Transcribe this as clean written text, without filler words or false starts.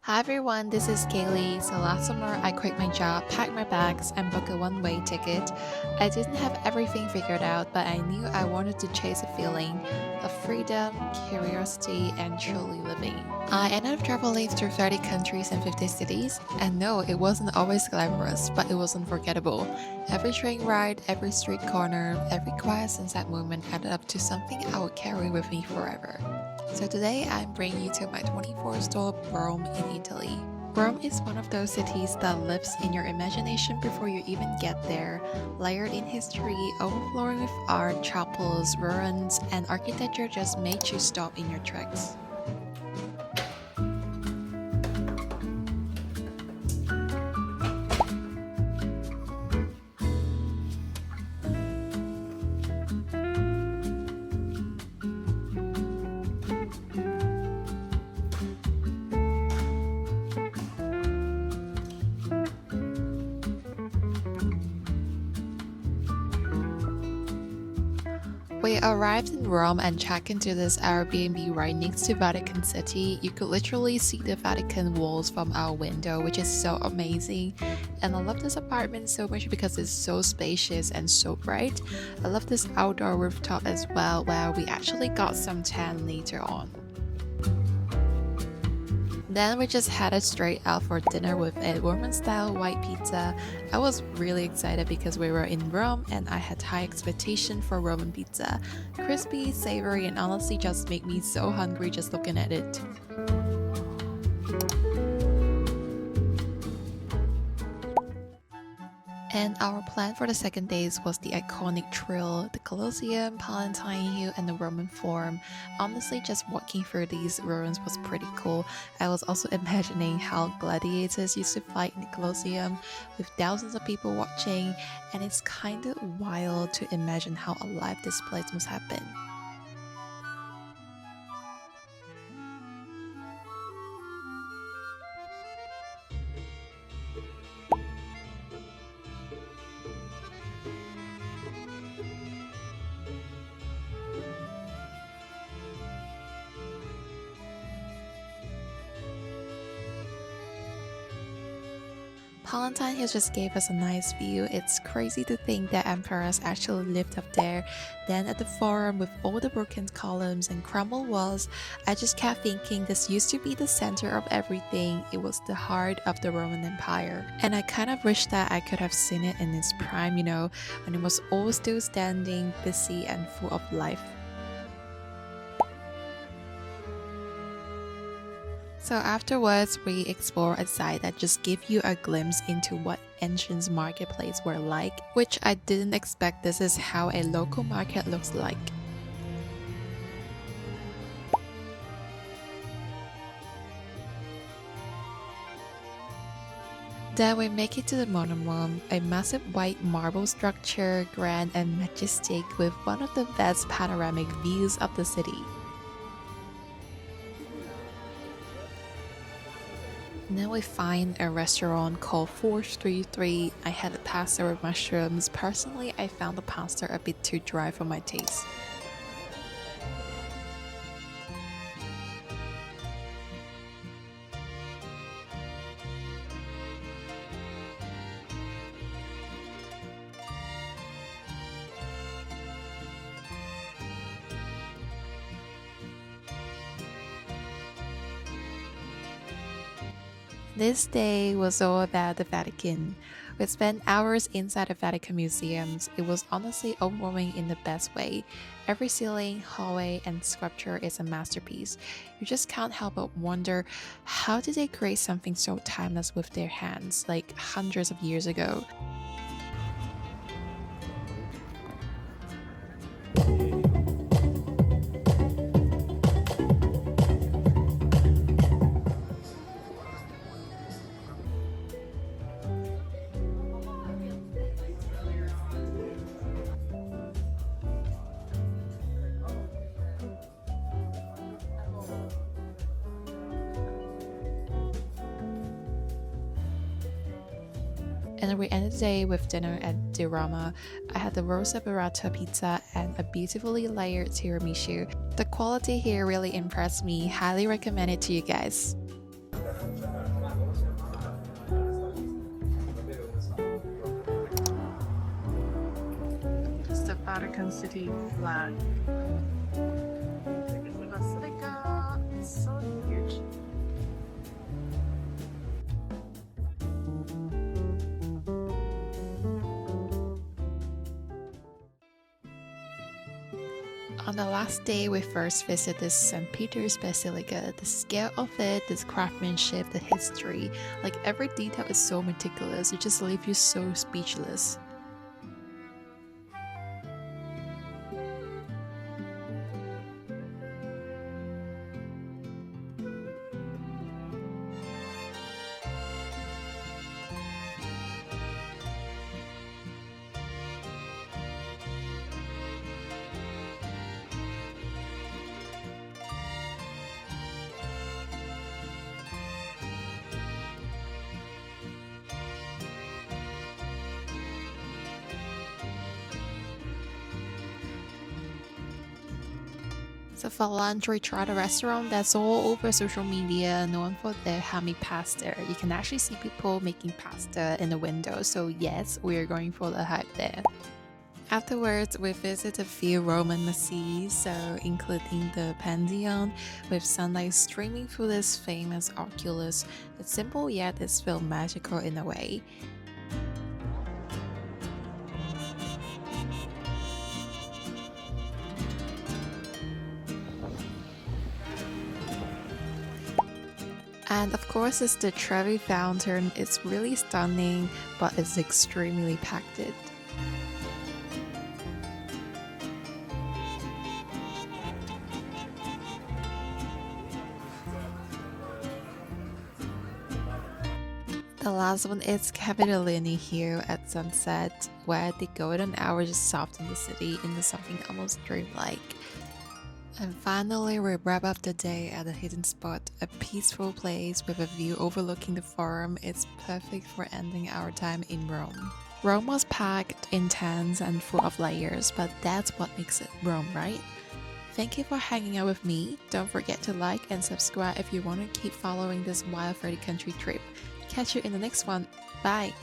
Hi everyone, this is Kaylee. So last summer I quit my job, packed my bags, and booked a one-way ticket. I didn't have everything figured out, but I knew I wanted to chase a feeling of freedom, curiosity, and truly living. I ended up traveling through 30 countries and 50 cities, and no, it wasn't always glamorous, but it was unforgettable. Every train ride, every street corner, every quiet sunset moment added up to something I would carry with me forever. So today I'm bringing you to my 24 store Rome in Italy. Rome is one of those cities that lives in your imagination before you even get there, layered in history, overflowing with art, chapels, ruins, and architecture just made you stop in your tracks. We arrived in Rome and checked into this Airbnb right next to Vatican City. You could literally see the Vatican walls from our window, which is so amazing. And I love this apartment so much because it's so spacious and so bright. I love this outdoor rooftop as well, where we actually got some tan later on. Then we just headed straight out for dinner with a Roman-style white pizza. I was really excited because we were in Rome and I had high expectation for Roman pizza. Crispy, savory, and honestly just made me so hungry just looking at it. And our plan for the second days was the iconic trail, the Colosseum, Palatine Hill, and the Roman Forum. Honestly, just walking through these ruins was pretty cool. I was also imagining how gladiators used to fight in the Colosseum with thousands of people watching, and it's kinda wild to imagine how alive this place must have been. Palatine Hill just gave us a nice view. It's crazy to think that emperors actually lived up there. Then at the forum with all the broken columns and crumbled walls, I just kept thinking this used to be the center of everything. It was the heart of the Roman Empire. And I kind of wish that I could have seen it in its prime, when it was all still standing, busy, and full of life. So afterwards, we explore a site that just gives you a glimpse into what ancient marketplace were like, which I didn't expect this is how a local market looks like. Then we make it to the monument, a massive white marble structure, grand and majestic with one of the best panoramic views of the city. Then we find a restaurant called 433. I had a pasta with mushrooms. Personally, I found the pasta a bit too dry for my taste. This day was all about the Vatican. We spent hours inside the Vatican museums. It was honestly overwhelming in the best way. Every ceiling, hallway, and sculpture is a masterpiece. You just can't help but wonder, how did they create something so timeless with their hands, like hundreds of years ago? And we ended the day with dinner at the Roma. I had the rosa burrata pizza and a beautifully layered tiramisu. The quality here really impressed me. Highly recommend it to you guys. Vatican City flag. Look at the basilica. It's so huge. On the last day, we first visited this St. Peter's Basilica. The scale of it, the craftsmanship, the history, like every detail is so meticulous, it just leaves you so speechless. So for lunch, we tried a restaurant that's all over social media, known for their hammy pasta. You can actually see people making pasta in the window, so yes, we are going for the hype there. Afterwards, we visited a few Roman masses, so including the Pantheon, with sunlight streaming through this famous oculus. It's simple yet it's feel magical in a way. And of course, it's the Trevi Fountain. It's really stunning, but it's extremely packed. The last one is Capitolini here at sunset, where the golden hour just softened the city into something almost dreamlike. And finally, we wrap up the day at a hidden spot, a peaceful place with a view overlooking the forum. It's perfect for ending our time in Rome. Rome was packed, intense, and full of layers, but that's what makes it Rome, right? Thank you for hanging out with me. Don't forget to like and subscribe if you want to keep following this wild 30 country trip. Catch you in the next one. Bye!